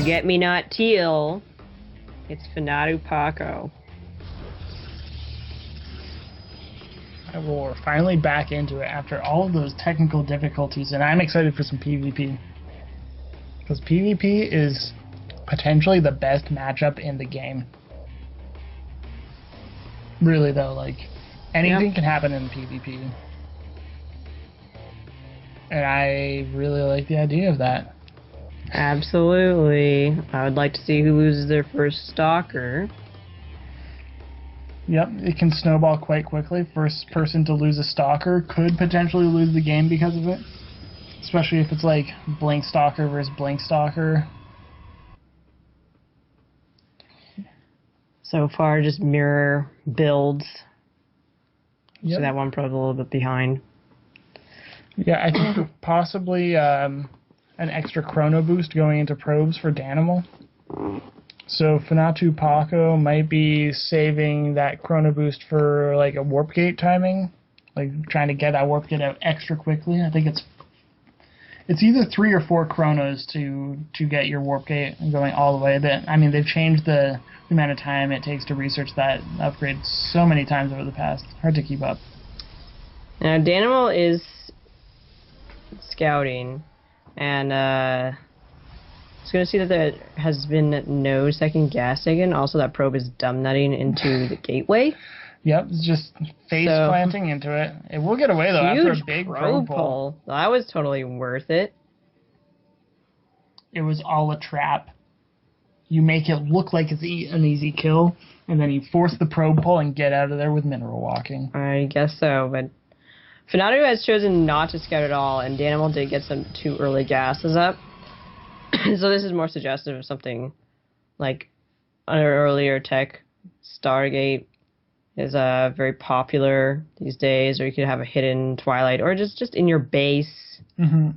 forget-me-not teal. It's FinatuPacco. We're finally back into it after all of those technical difficulties, and I'm excited for some PvP. Because PvP is potentially the best matchup in the game. Really, though, like, anything can happen in PvP. And I really like the idea of that. Absolutely. I would like to see who loses their first stalker. Yep, it can snowball quite quickly. First person to lose a stalker could potentially lose the game because of it. Especially if it's like Blink Stalker versus Blink Stalker. So far, just mirror builds. Yep. So that one probe's a little bit behind. Yeah, I think possibly an extra chrono boost going into probes for Danimal. So FinatuPacco might be saving that chrono boost for like a warp gate timing, like trying to get that warp gate out extra quickly. I think it's either 3 or 4 chronos to get your warp gate going all the way. They've changed the amount of time it takes to research that upgrade so many times over the past. Hard to keep up. Now Danimal is scouting, and it's going to see that there has been no second gas taken. Also, that probe is dumb nutting into the gateway. Yep, it's just face planting into it. It will get away, though, after a big probe pull. That was totally worth it. It was all a trap. You make it look like it's an easy kill, and then you force the probe pull and get out of there with mineral walking. I guess so, but Finatu has chosen not to scout at all, and Danimal did get some 2 early gases up. So this is more suggestive of something like an earlier tech. Stargate is very popular these days, or you could have a hidden Twilight, or just in your base. Mm-hmm.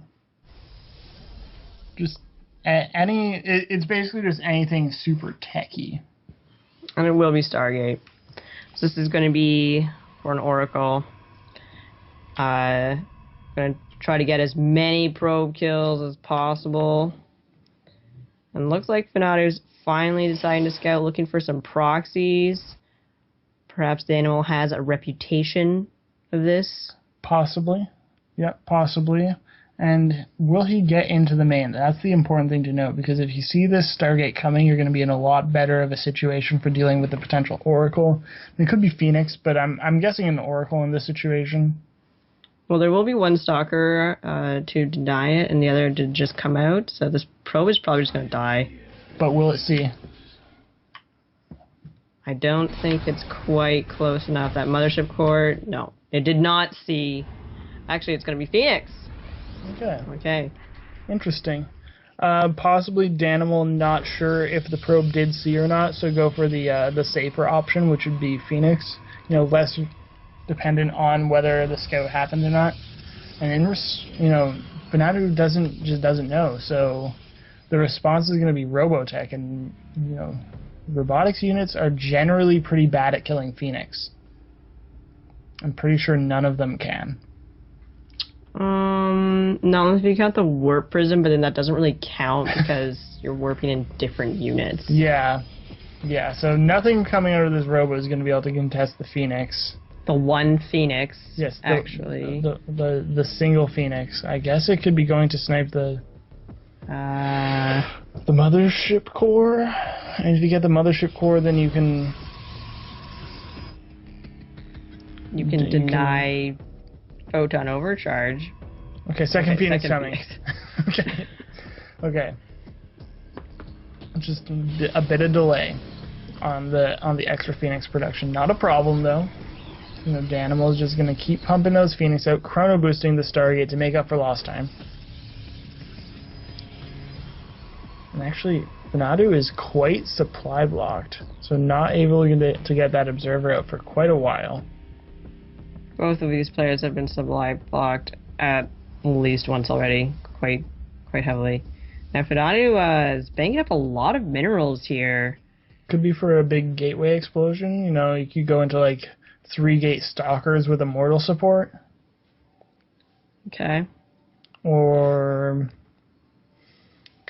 Just it's basically just anything super techy. And it will be Stargate. So this is going to be for an Oracle. Going to try to get as many probe kills as possible. And looks like Finatu's finally deciding to scout, looking for some proxies. Perhaps Danimal has a reputation of this. Possibly. Yep, possibly. And will he get into the main? That's the important thing to note, because if you see this Stargate coming, you're going to be in a lot better of a situation for dealing with the potential Oracle. It could be Phoenix, but I'm guessing an Oracle in this situation. Well, there will be one stalker to deny it, and the other to just come out. So this probe is probably just going to die. But will it see? I don't think it's quite close enough. That mothership core, no. It did not see. Actually, it's going to be Phoenix. Okay. Interesting. Possibly Danimal not sure if the probe did see or not, so go for the safer option, which would be Phoenix. Less dependent on whether the scout happened or not. And Finatu doesn't know, so the response is going to be Robotech, and robotics units are generally pretty bad at killing Phoenix. I'm pretty sure none of them can. No, if you count the warp prism, but then that doesn't really count because you're warping in different units. Yeah, so nothing coming out of this robo is going to be able to contest the Phoenix. The one Phoenix, yes, actually. The single Phoenix. I guess it could be going to snipe the mothership core. And if you get the mothership core, then you can deny photon overcharge. Okay, second Phoenix coming. Okay. Just a bit of delay on the extra Phoenix production. Not a problem though. Danimal is just going to keep pumping those Phoenix out, chrono boosting the Stargate to make up for lost time. And actually, Finatu is quite supply blocked, so not able to get that observer out for quite a while. Both of these players have been supply blocked at least once already, quite heavily. Now Finatu is banging up a lot of minerals here. Could be for a big gateway explosion. You could go into like 3 gate stalkers with immortal support. Okay. Or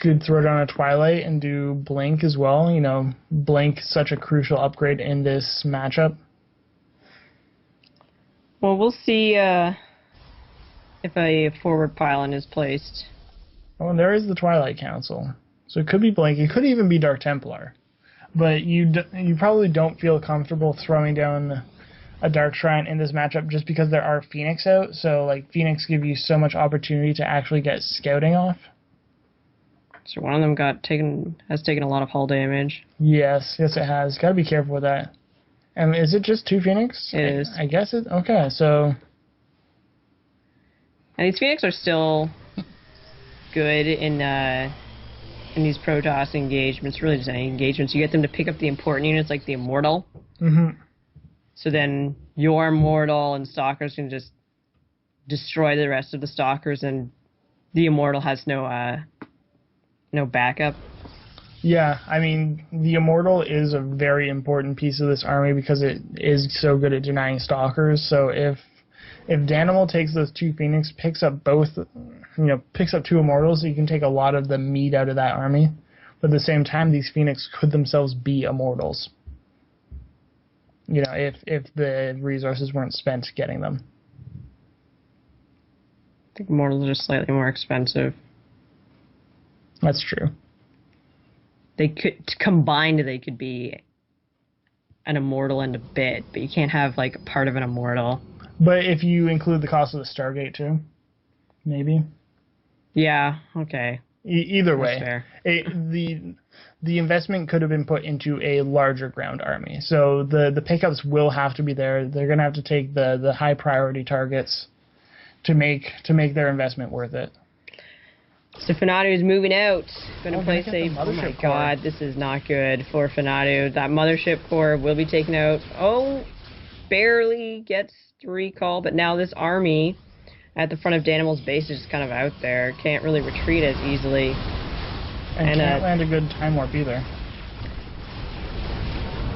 could throw down a Twilight and do Blink as well. You know, Blink, such a crucial upgrade in this matchup. Well, we'll see if a forward pylon is placed. Oh, and there is the Twilight Council. So it could be Blink. It could even be Dark Templar. But you probably don't feel comfortable throwing down a Dark Shrine in this matchup just because there are Phoenix out. So, like, Phoenix give you so much opportunity to actually get scouting off. So one of them has taken a lot of hull damage. Yes, it has. Got to be careful with that. And is it just 2 Phoenix? It is. I guess it. Okay, so. And these Phoenix are still good in these Protoss engagements, really just any engagements. You get them to pick up the important units like the Immortal. Mm-hmm. So then your Immortal and Stalkers can just destroy the rest of the Stalkers, and the Immortal has no backup. Yeah, I mean, the Immortal is a very important piece of this army because it is so good at denying Stalkers. So if Danimal takes those 2 Phoenix, picks up 2 Immortals, you can take a lot of the meat out of that army. But at the same time, these Phoenix could themselves be Immortals. You know, if the resources weren't spent getting them. I think Immortals are just slightly more expensive. That's true. They could be an Immortal and a bit, but you can't have like a part of an Immortal. But if you include the cost of the Stargate too, maybe. Yeah. Okay. Either way, fair. The investment could have been put into a larger ground army. So the pickups will have to be there. They're going to have to take the high priority targets to make their investment worth it. So Finatu is moving out. Going to place a... Oh my god, this is not good for Finatu. That Mothership Core will be taken out. Oh, barely gets the recall, but now this army at the front of Danimal's base is just kind of out there. Can't really retreat as easily. And can't land a good time warp either.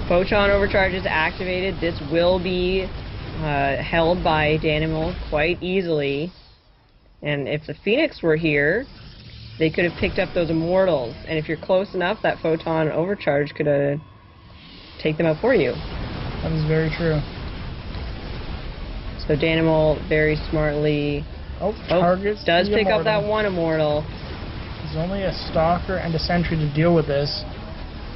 Photon Overcharge is activated. This will be held by Danimal quite easily. And if the Phoenix were here, they could have picked up those Immortals. And if you're close enough, that Photon Overcharge could take them out for you. That is very true. So Danimal very smartly does pick up that one Immortal. There's only a Stalker and a Sentry to deal with this.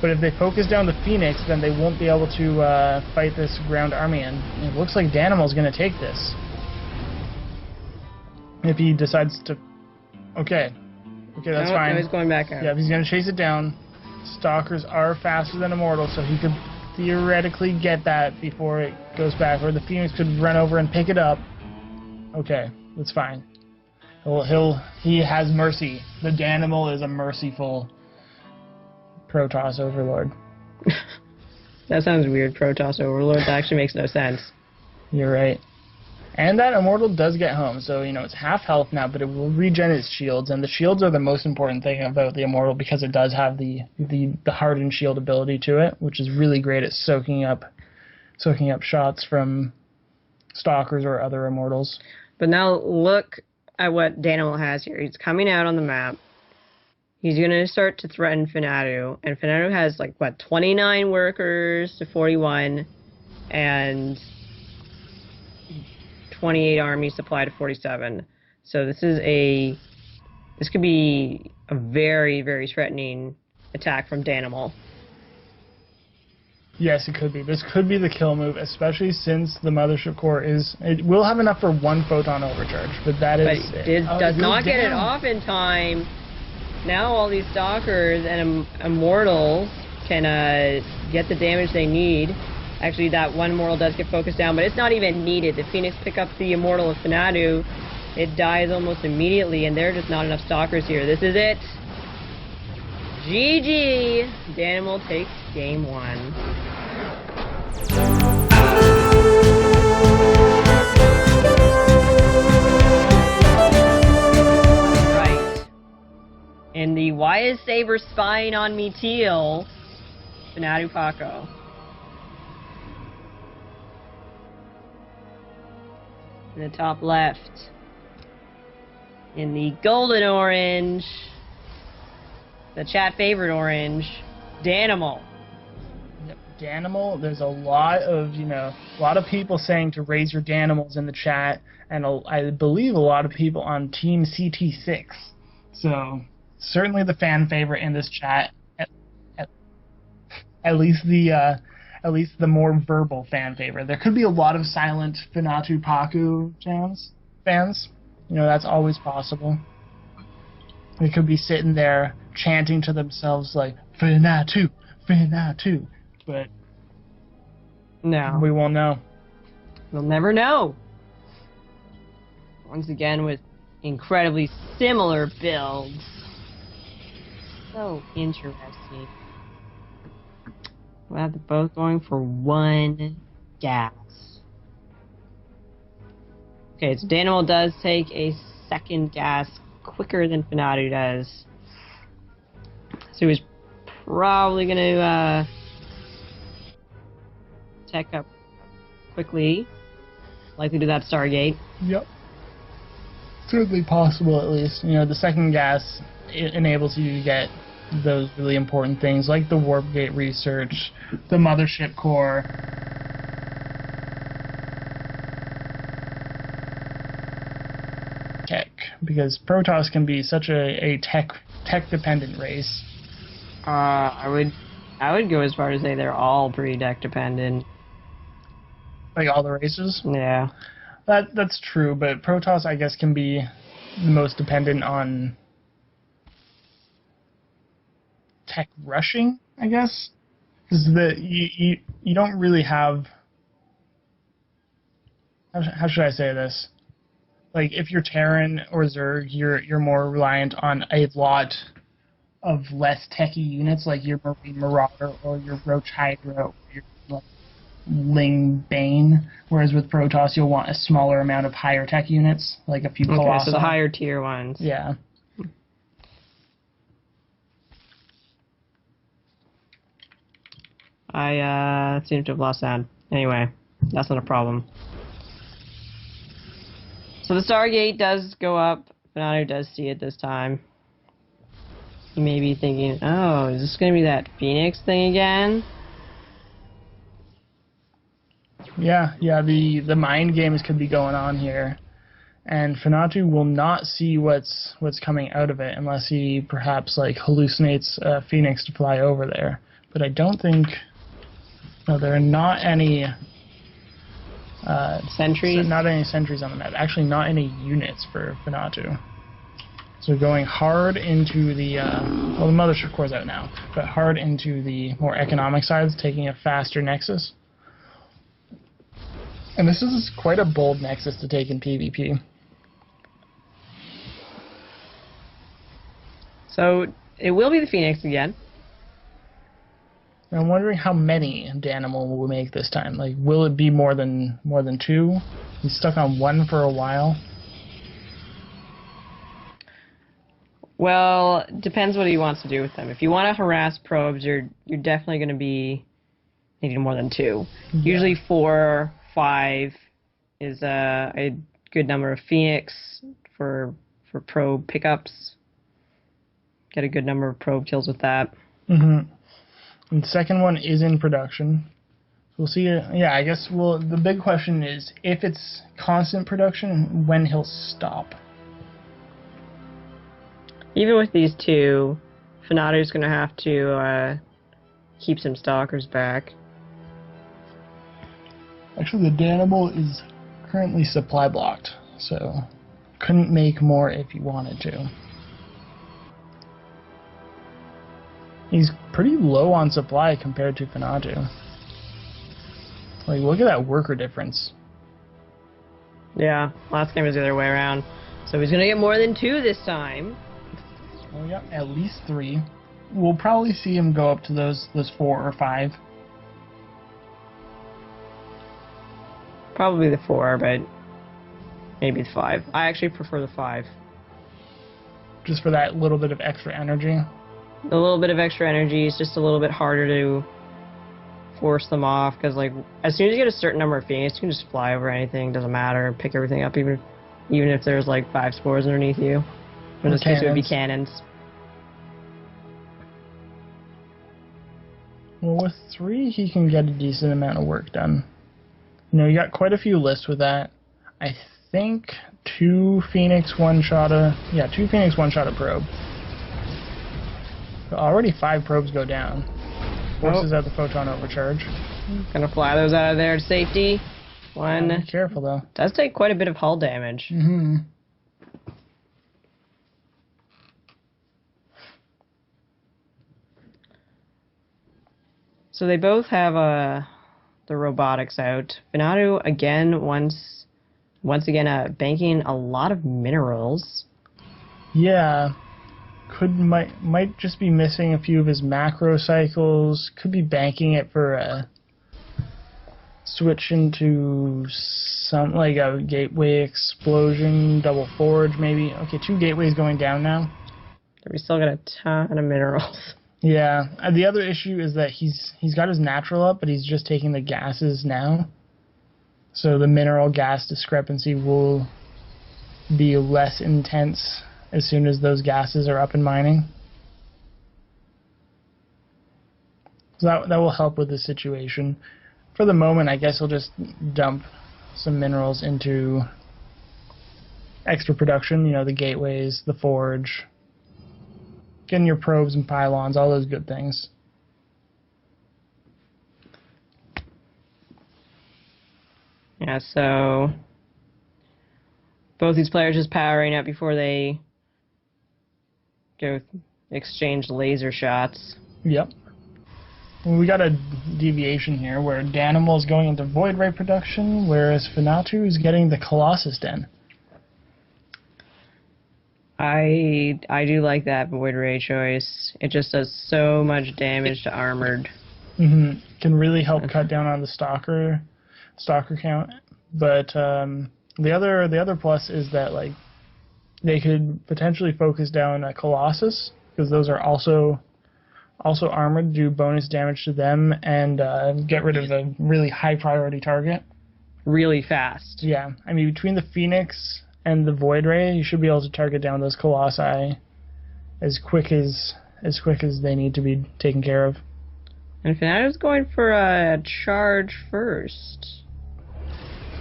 But if they focus down the Phoenix, then they won't be able to fight this ground army. And it looks like Danimal's going to take this. If he decides to... Okay, that's fine. No, he's going back out. Yeah, if he's going to chase it down. Stalkers are faster than Immortals, so he could theoretically get that before it goes back. Or the Phoenix could run over and pick it up. Okay, that's fine. He has mercy. The Danimal is a merciful Protoss Overlord. That sounds weird, Protoss Overlord. That actually makes no sense. You're right. And that Immortal does get home, so, you know, it's half health now, but it will regen its shields, and the shields are the most important thing about the Immortal because it does have the hardened shield ability to it, which is really great at soaking up shots from Stalkers or other Immortals. But now look at what Danimal has here. He's coming out on the map. He's going to start to threaten Finatu, and Finatu has, 29 workers to 41, and 28 army supply to 47. So this could be a very, very threatening attack from Danimal. Yes, it could be. This could be the kill move, especially since the Mothership Core it will have enough for one Photon Overcharge, but that is... But it does not get it off in time. Now all these Stalkers and Immortals can get the damage they need. Actually, that one Immortal does get focused down, but it's not even needed. The Phoenix pick up the Immortal of Finatu. It dies almost immediately, and there are just not enough Stalkers here. This is it. GG. Danimal takes game 1. Right. And the Why is Saber spying on me teal, FinatuPacco. In the top left, in the golden orange, the chat favorite orange, Danimal. Yep, Danimal. There's a lot of people saying to raise your Danimals in the chat, and I believe a lot of people on Team CT6. So certainly the fan favorite in this chat. At least the more verbal fan favorite. There could be a lot of silent FinatuPacco fans. That's always possible. They could be sitting there chanting to themselves like Finatu, Finatu, but no, we won't know. We'll never know. Once again, with incredibly similar builds. So interesting. We'll have them both going for 1 gas. Okay, so Danimal does take a second gas quicker than Finatu does. So he's probably going to tech up quickly. Likely to that Stargate. Yep. Certainly possible, at least. The second gas, it enables you to get those really important things like the warp gate research, the mothership core. Tech, because Protoss can be such a tech dependent race. I would go as far as say they're all pretty tech dependent. Like all the races? Yeah. That's true, but Protoss, I guess, can be the most dependent on tech rushing, I guess, because you don't really have. How should I say this? Like if you're Terran or Zerg, you're more reliant on a lot of less techy units, like your Marine Marauder or your Roach Hydra or your Ling Bane. Whereas with Protoss, you'll want a smaller amount of higher tech units, like a few Colossi. Okay, so the higher tier ones. Yeah. I seem to have lost sound. Anyway, that's not a problem. So the Stargate does go up. Finatu does see it this time. You may be thinking, oh, is this going to be that Phoenix thing again? Yeah, the mind games could be going on here. And Finatu will not see what's coming out of it unless he perhaps hallucinates Phoenix to fly over there. But I don't think... No, there are not any sentries. Not any sentries on the map. Actually, not any units for Finatu. So going hard into the the mothership core's out now, but hard into the more economic sides, taking a faster nexus. And this is quite a bold nexus to take in PvP. So it will be the Phoenix again. I'm wondering how many Danimal will make this time. Will it be more than 2? He's stuck on 1 for a while. Well, depends what he wants to do with them. If you want to harass probes, you're definitely going to be needing more than 2. Yeah. Usually 4, 5 is a good number of Phoenix for probe pickups. Get a good number of probe kills with that. Mm-hmm. And the second one is in production. We'll see. Yeah, I guess the big question is if it's constant production, when he'll stop. Even with these 2, Finatu's going to have to keep some stalkers back. Actually, the Danimal is currently supply blocked, so couldn't make more if he wanted to. He's pretty low on supply compared to Finatu. Look at that worker difference. Yeah, last game was the other way around. So he's going to get more than 2 this time. Oh yeah, at least 3. We'll probably see him go up to those 4 or 5. Probably the 4, but maybe the 5. I actually prefer the 5. Just for that little bit of extra energy? A little bit of extra energy is just a little bit harder to force them off, because as soon as you get a certain number of Phoenix, you can just fly over anything, doesn't matter, pick everything up, even if there's 5 spores underneath you. In this case, it would be cannons. Well, with 3, he can get a decent amount of work done. You know, you got quite a few lists with that. I think 2 Phoenix one-shot a probe. So already 5 probes go down. Forces out the photon overcharge. Gonna fly those out of there to safety. One. Be careful though. Does take quite a bit of hull damage. Mm-hmm. So they both have the robotics out. Finatu again once again banking a lot of minerals. Yeah. Might just be missing a few of his macro cycles. Could be banking it for a switch into something like a gateway explosion, double forge maybe. Okay, 2 gateways going down now. We still got a ton of minerals. Yeah. The other issue is that he's got his natural up, but he's just taking the gases now. So the mineral gas discrepancy will be less intense as soon as those gases are up and mining. So that will help with the situation. For the moment, I guess he'll just dump some minerals into extra production, you know, the gateways, the forge, getting your probes and pylons, all those good things. Yeah, so both these players just powering up before they go exchange laser shots. Yep. Well, we got a deviation here where Danimal is going into Void Ray production, whereas Finatu is getting the Colossus Den. I do like that Void Ray choice. It just does so much damage to armored. Mm-hmm. Can really help cut down on the stalker count. But the other plus is that like they could potentially focus down a Colossus, because those are also armored, do bonus damage to them, and get rid of a really high priority target. Really fast. Yeah, I mean between the Phoenix and the Void Ray, you should be able to target down those Colossi as quick as they need to be taken care of. And Finatu's going for a charge first.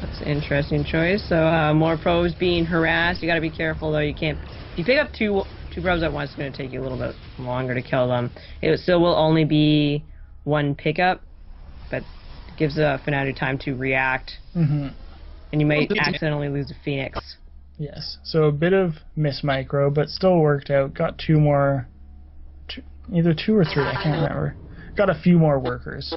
That's an interesting choice. So more probes being harassed. You got to be careful though. You can't. If you pick up two probes at once, it's going to take you a little bit longer to kill them. It still will only be 1 pickup, but it gives Finatu time to react. Mm-hmm. And you might accidentally lose a Phoenix. Yes. So a bit of miss micro, but still worked out. Got either 2 or 3. I can't remember. Got a few more workers.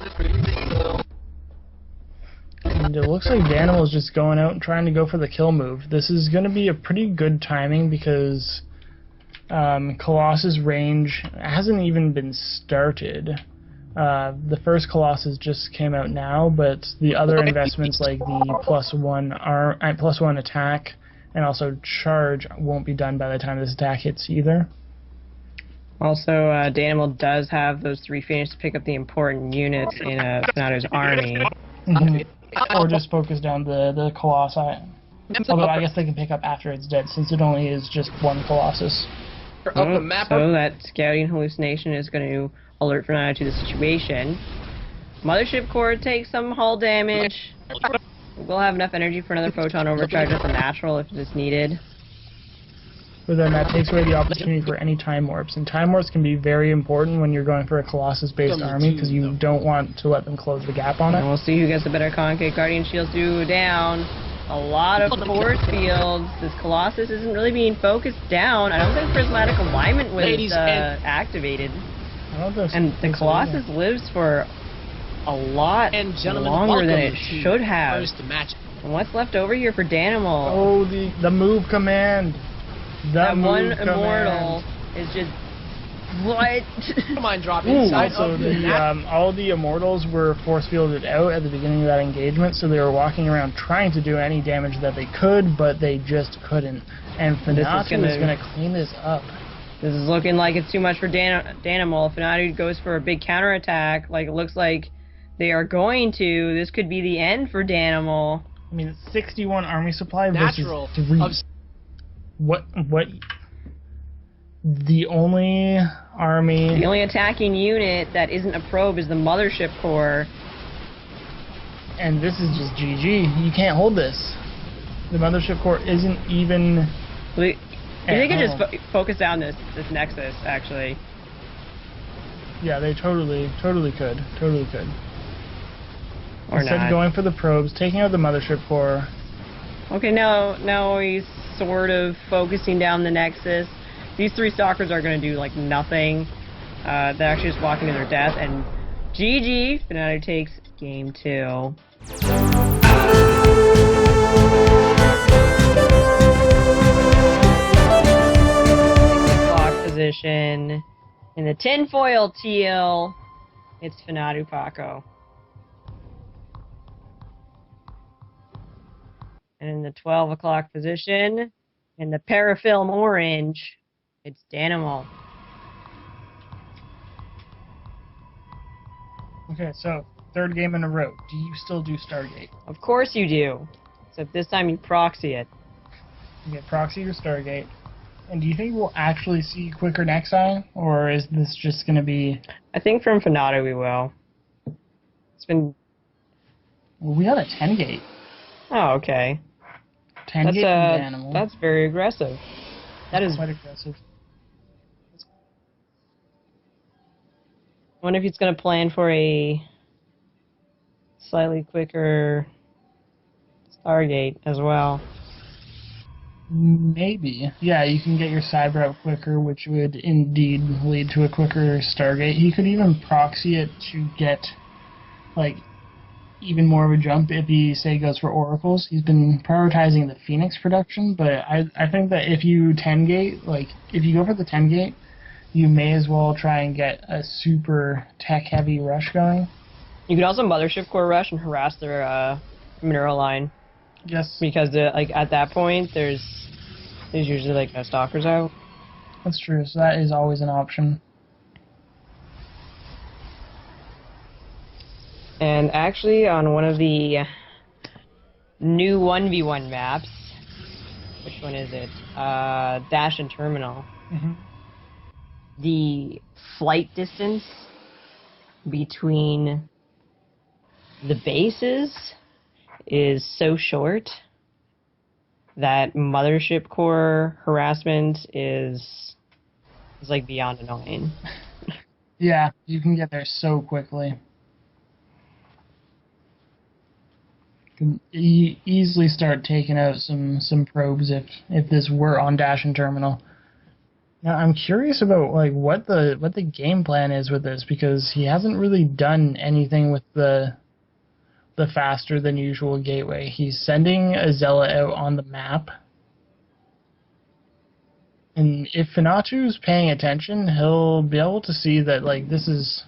And it looks like Danimal is just going out and trying to go for the kill move. This is going to be a pretty good timing because Colossus range hasn't even been started. The first Colossus just came out now, but the other investments like the +1 attack and also charge won't be done by the time this attack hits either. Also, Danimal does have those 3 Phoenix to pick up the important units in Finatu's army. Mm-hmm. Or just focus down the Colossi. Although I guess they can pick up after it's dead, since it only is just 1 Colossus. So that scouting hallucination is going to alert Finatu to the situation. Mothership core takes some hull damage. We'll have enough energy for another photon overcharge at the natural if it is needed. But then that takes away the opportunity for any time warps. And time warps can be very important when you're going for a Colossus-based army, because you don't want to let them close the gap on it. And we'll see who gets the better concave. Guardian shields do down. A lot of force fields. This Colossus isn't really being focused down. I don't think prismatic alignment was activated. And the Colossus lives for a lot longer than it should have. And what's left over here for Danimal? Oh, the move command. That one immortal is just what? Come on, drop inside. Also, all the immortals were force fielded out at the beginning of that engagement, so they were walking around trying to do any damage that they could, but they just couldn't. And Finatu is going to clean this up. This is looking like it's too much for Danimal. Finatu goes for a big counterattack, like it looks like they are going to. This could be the end for Danimal. I mean, it's 61 army supply versus 3. What The only army... The only attacking unit that isn't a probe is the Mothership Core. And this is just GG. You can't hold this. The Mothership Core isn't even... They could just focus down this Nexus, actually. Yeah, they totally could. Totally could. Or Instead not. of going for the probes, taking out the Mothership Core. Okay, now he's sort of focusing down the Nexus. These 3 Stalkers are going to do, like, nothing. They're actually just walking to their death, and GG! Finatu takes game 2. Position in the tinfoil teal, it's FinatuPacco. And in the 12 o'clock position, in the parafilm orange, it's Danimal. Okay, so 3rd game in a row. Do you still do Stargate? Of course you do. Except this time you proxy it. You get proxy your Stargate. And do you think we'll actually see quicker Nexi? Or is this just going to be... I think from Finatu we will. It's been... Well, we have a 10 gate. Oh, okay. 10 gate from Danimal. That's very aggressive. That is quite aggressive. I wonder if he's going to plan for a slightly quicker Stargate as well. Maybe. Yeah, you can get your cyber out quicker, which would indeed lead to a quicker Stargate. He could even proxy it to get, like, even more of a jump if he, say, goes for Oracles. He's been prioritizing the Phoenix production, but I think that if you 10-gate, like, if you go for the 10-gate, you may as well try and get a super tech-heavy rush going. You could also Mothership Core rush and harass their mineral line. Yes. Because like at that point, there's usually like no stalkers out. That's true. So that is always an option. And actually, on one of the new 1v1 maps, which one is it? Dash and Terminal. Mm-hmm. The flight distance between the bases is so short that Mothership Core harassment is like beyond annoying. Yeah, you can get there so quickly. You can easily start taking out some probes if this were on Dash and Terminal. Now I'm curious about like what the game plan is with this, because he hasn't really done anything with the faster than usual gateway. He's sending a Zealot out on the map. And if Finatu's paying attention, he'll be able to see that like this is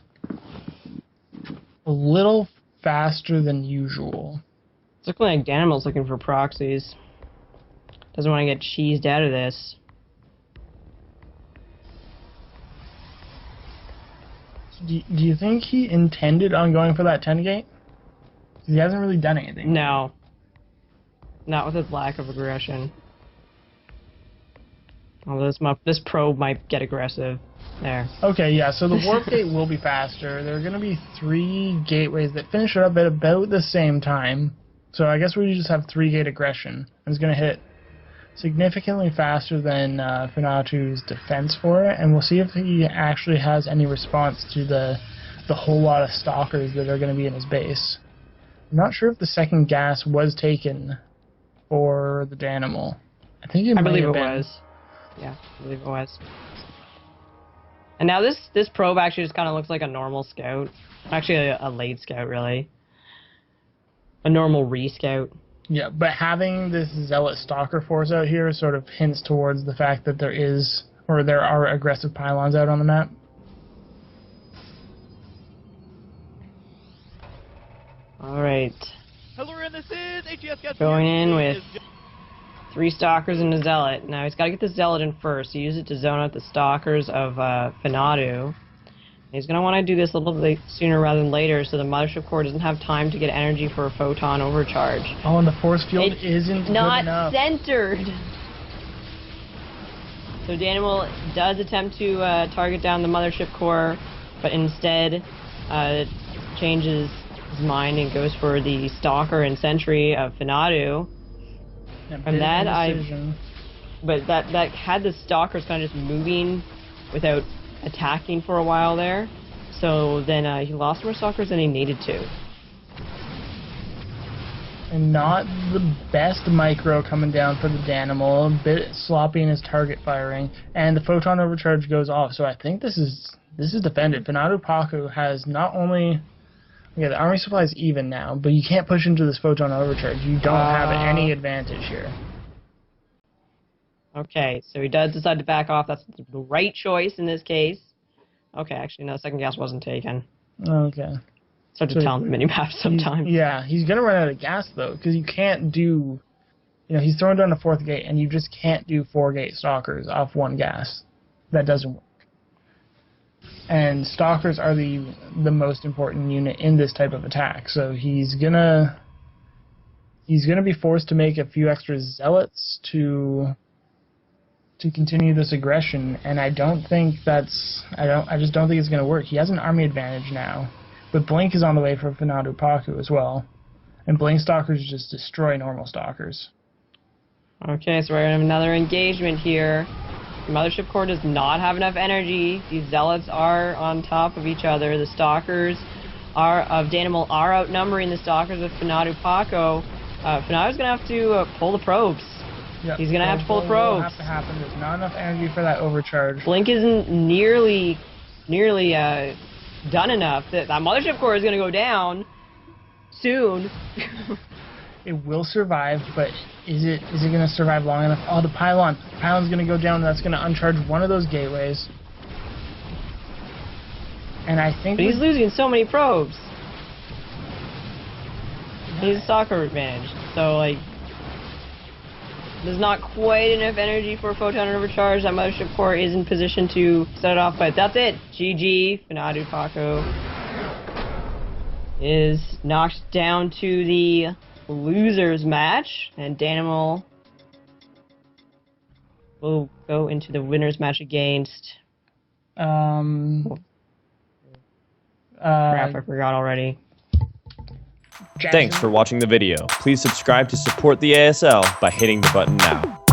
a little faster than usual. It's looking like Danimal's looking for proxies. Doesn't want to get cheesed out of this. Do you think he intended on going for that 10 gate? He hasn't really done anything. No. Not with his lack of aggression. Although this probe might get aggressive. There. Okay, yeah, so the warp gate will be faster. There are going to be 3 gateways that finish it up at about the same time. So I guess we just have 3-gate aggression. And it's going to hit significantly faster than Finatu's defense for it, and we'll see if he actually has any response to the whole lot of stalkers that are going to be in his base. I'm not sure if the second gas was taken for the Danimal. I think it might have been. Was. Yeah, I believe it was. And now this probe actually just kind of looks like a normal scout. Actually, a late scout, really. A normal re-scout. Yeah, but having this Zealot Stalker force out here sort of hints towards the fact that there are aggressive pylons out on the map. Alright. Hello, and this is AGS Going in with 3 stalkers and a Zealot. Now he's got to get the Zealot in first. He used it to zone out the stalkers of Finatu. He's going to want to do this a little bit sooner rather than later so the Mothership Core doesn't have time to get energy for a photon overcharge. Oh, and the force field isn't not good enough. centered. So Danimal does attempt to target down the mothership core, but instead changes his mind and goes for the Stalker and Sentry of Finatu. From that, but that had the Stalkers kind of just moving without attacking for a while there. So then he lost more Stalkers than he needed to. And not the best micro coming down for the Danimal, a bit sloppy in his target firing, and the photon overcharge goes off. So I think this is defended. FinatuPacco has not only the army supply is even now, but you can't push into this photon overcharge. You don't have any advantage here. Okay, so he does decide to back off. That's the right choice in this case. Okay, actually, no, second gas wasn't taken. Okay. Start to tell him the minimap sometimes. Yeah, he's going to run out of gas, though, because you can't do... he's throwing down a 4th gate, and you just can't do 4-gate Stalkers off 1 gas. That doesn't work. And Stalkers are the most important unit in this type of attack, so he's gonna be forced to make a few extra Zealots to continue this aggression, and I just don't think it's going to work. He has an army advantage now, but Blink is on the way for FinatuPacco as well, and Blink Stalkers just destroy normal Stalkers. Okay, so we're going to have another engagement here. The Mothership Core does not have enough energy. These Zealots are on top of each other. The Stalkers of Danimal are outnumbering the Stalkers of FinatuPacco. Finatu's going to have to pull the probes. Yep. He's going to have to pull the probes. Have to happen. There's not enough energy for that overcharge. Blink isn't nearly done enough. That Mothership Core is going to go down soon. It will survive, but is it going to survive long enough? Oh, the pylon. The pylon's going to go down, and that's going to uncharge one of those gateways. And I think... But he's losing so many probes. He's a Stalker advantage. So, like... There's not quite enough energy for a photon overcharge. That Mothership Core is in position to set it off, but that's it. GG. FinatuPacco is knocked down to the losers match, and Danimal will go into the winners match against... crap, I forgot already. Thanks for watching the video. Please subscribe to support the ASL by hitting the button now.